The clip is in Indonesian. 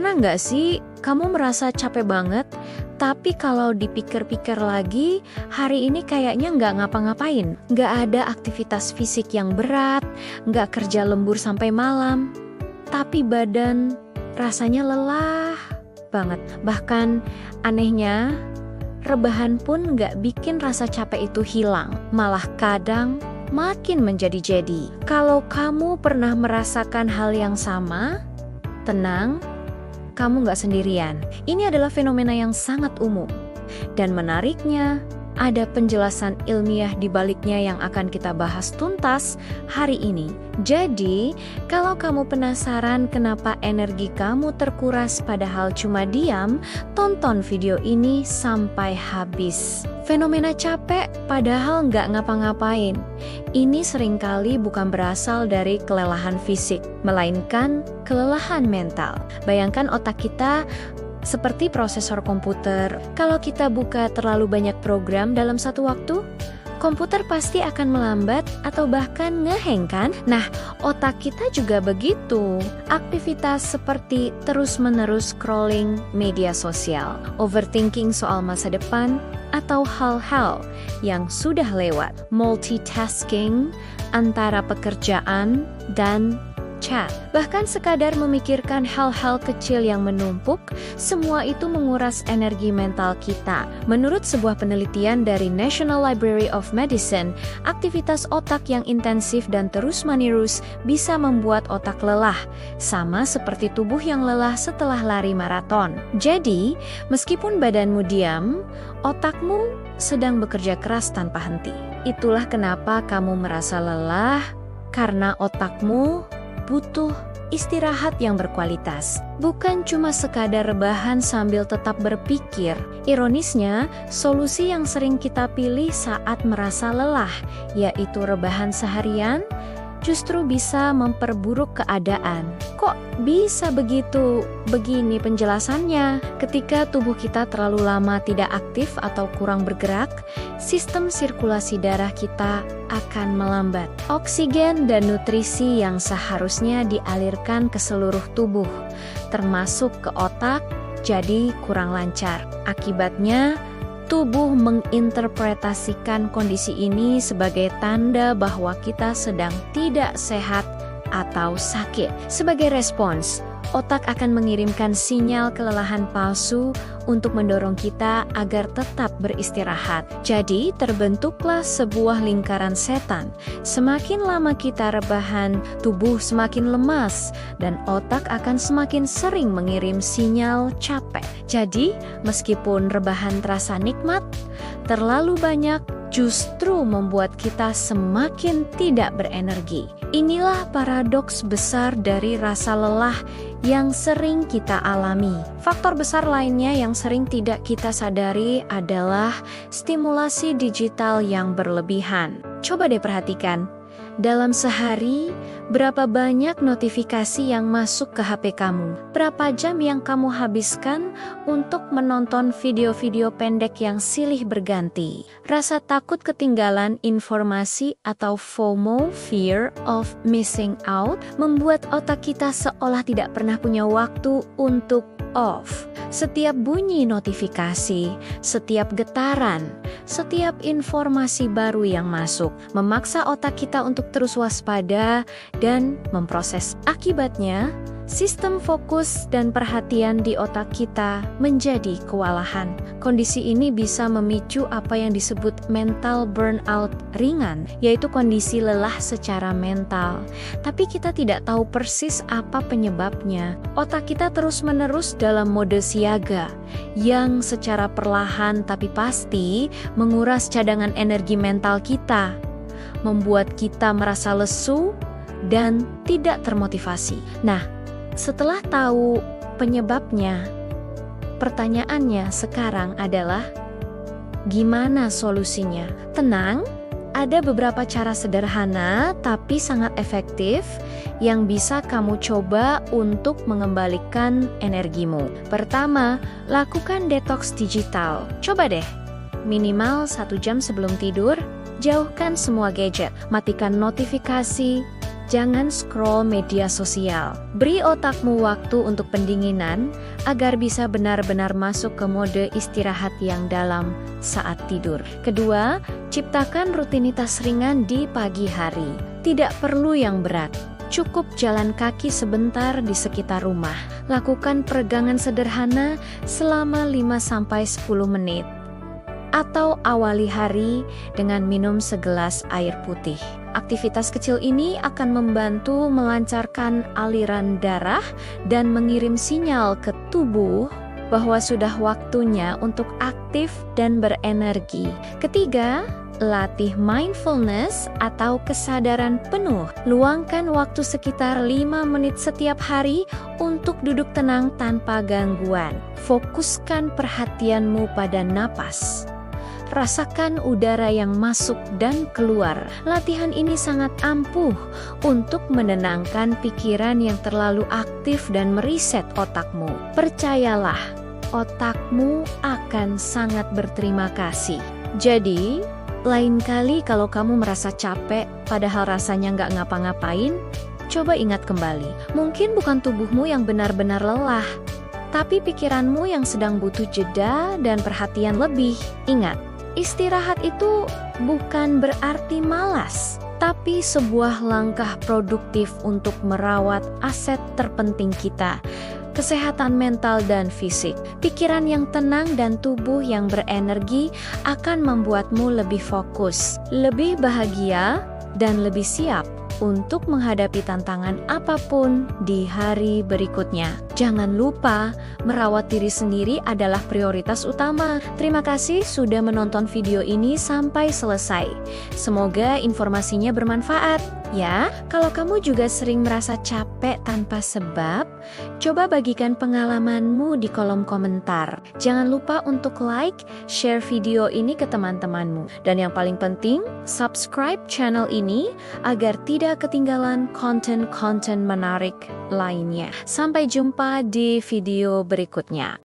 Pernah nggak sih kamu merasa capek banget, tapi kalau dipikir-pikir lagi, hari ini kayaknya nggak ngapa-ngapain, nggak ada aktivitas fisik yang berat, nggak kerja lembur sampai malam, tapi badan rasanya lelah banget. Bahkan anehnya, rebahan pun nggak bikin rasa capek itu hilang, malah kadang makin menjadi-jadi. Kalau kamu pernah merasakan hal yang sama, tenang, kamu nggak sendirian. Ini adalah fenomena yang sangat umum. Dan menariknya, ada penjelasan ilmiah di baliknya yang akan kita bahas tuntas hari ini. Jadi, kalau kamu penasaran kenapa energi kamu terkuras padahal cuma diam, tonton video ini sampai habis. Fenomena capek padahal nggak ngapa-ngapain. Ini seringkali bukan berasal dari kelelahan fisik, melainkan kelelahan mental. Bayangkan otak kita seperti prosesor komputer. Kalau kita buka terlalu banyak program dalam satu waktu, komputer pasti akan melambat atau bahkan ngeheng kan? Nah, otak kita juga begitu. Aktivitas seperti terus-menerus scrolling media sosial, overthinking soal masa depan, atau hal-hal yang sudah lewat, multitasking antara pekerjaan dan chat, bahkan sekadar memikirkan hal-hal kecil yang menumpuk, semua itu menguras energi mental kita. Menurut sebuah penelitian dari National Library of Medicine, aktivitas otak yang intensif dan terus-menerus bisa membuat otak lelah, sama seperti tubuh yang lelah setelah lari maraton. Jadi, meskipun badanmu diam, otakmu sedang bekerja keras tanpa henti. Itulah kenapa kamu merasa lelah, karena otakmu butuh istirahat yang berkualitas, bukan cuma sekadar rebahan sambil tetap berpikir. Ironisnya, solusi yang sering kita pilih saat merasa lelah, yaitu rebahan seharian, justru bisa memperburuk keadaan. Kok bisa begitu? Begini penjelasannya. Ketika tubuh kita terlalu lama tidak aktif atau kurang bergerak, sistem sirkulasi darah kita akan melambat. Oksigen dan nutrisi yang seharusnya dialirkan ke seluruh tubuh, termasuk ke otak, jadi kurang lancar. Akibatnya, tubuh menginterpretasikan kondisi ini sebagai tanda bahwa kita sedang tidak sehat atau sakit. Sebagai respons, otak akan mengirimkan sinyal kelelahan palsu untuk mendorong kita agar tetap beristirahat. Jadi, terbentuklah sebuah lingkaran setan. Semakin lama kita rebahan, tubuh semakin lemas, dan otak akan semakin sering mengirim sinyal capek. Jadi, meskipun rebahan terasa nikmat, terlalu banyak justru membuat kita semakin tidak berenergi. Inilah paradoks besar dari rasa lelah yang sering kita alami. Faktor besar lainnya yang sering tidak kita sadari adalah stimulasi digital yang berlebihan. Coba deh perhatikan, dalam sehari, berapa banyak notifikasi yang masuk ke HP kamu? Berapa jam yang kamu habiskan untuk menonton video-video pendek yang silih berganti? Rasa takut ketinggalan informasi atau FOMO, fear of missing out, membuat otak kita seolah tidak pernah punya waktu untuk off. Setiap bunyi notifikasi, setiap getaran, setiap informasi baru yang masuk, memaksa otak kita untuk terus waspada dan memproses. Akibatnya, sistem fokus dan perhatian di otak kita menjadi kewalahan. Kondisi ini bisa memicu apa yang disebut mental burnout ringan, yaitu kondisi lelah secara mental. Tapi kita tidak tahu persis apa penyebabnya. Otak kita terus-menerus dalam mode siaga, yang secara perlahan tapi pasti menguras cadangan energi mental kita, membuat kita merasa lesu dan tidak termotivasi. Nah, setelah tahu penyebabnya, pertanyaannya sekarang adalah, gimana solusinya? Tenang, ada beberapa cara sederhana tapi sangat efektif yang bisa kamu coba untuk mengembalikan energimu. Pertama, lakukan detox digital. Coba deh, minimal 1 jam sebelum tidur, jauhkan semua gadget, matikan notifikasi, Jangan scroll media sosial. Beri otakmu waktu untuk pendinginan agar bisa benar-benar masuk ke mode istirahat yang dalam saat tidur. Kedua, ciptakan rutinitas ringan di pagi hari. Tidak perlu yang berat. Cukup jalan kaki sebentar di sekitar rumah. Lakukan peregangan sederhana selama 5-10 menit. Atau awali hari dengan minum segelas air putih. Aktivitas kecil ini akan membantu melancarkan aliran darah dan mengirim sinyal ke tubuh bahwa sudah waktunya untuk aktif dan berenergi. Ketiga, latih mindfulness atau kesadaran penuh. Luangkan waktu sekitar 5 menit setiap hari untuk duduk tenang tanpa gangguan. Fokuskan perhatianmu pada napas. Rasakan udara yang masuk dan keluar. Latihan ini sangat ampuh untuk menenangkan pikiran yang terlalu aktif dan mereset otakmu. Percayalah, otakmu akan sangat berterima kasih. Jadi, lain kali kalau kamu merasa capek padahal rasanya nggak ngapa-ngapain, coba ingat kembali. Mungkin bukan tubuhmu yang benar-benar lelah, tapi pikiranmu yang sedang butuh jeda dan perhatian lebih. Ingat, istirahat itu bukan berarti malas, tapi sebuah langkah produktif untuk merawat aset terpenting kita, kesehatan mental dan fisik. Pikiran yang tenang dan tubuh yang berenergi akan membuatmu lebih fokus, lebih bahagia, dan lebih siap untuk menghadapi tantangan apapun di hari berikutnya. Jangan lupa, merawat diri sendiri adalah prioritas utama. Terima kasih sudah menonton video ini sampai selesai. Semoga informasinya bermanfaat. Ya, kalau kamu juga sering merasa capek tanpa sebab, coba bagikan pengalamanmu di kolom komentar. Jangan lupa untuk like, share video ini ke teman-temanmu. Dan yang paling penting, subscribe channel ini agar tidak ketinggalan konten-konten menarik lainnya. Sampai jumpa di video berikutnya.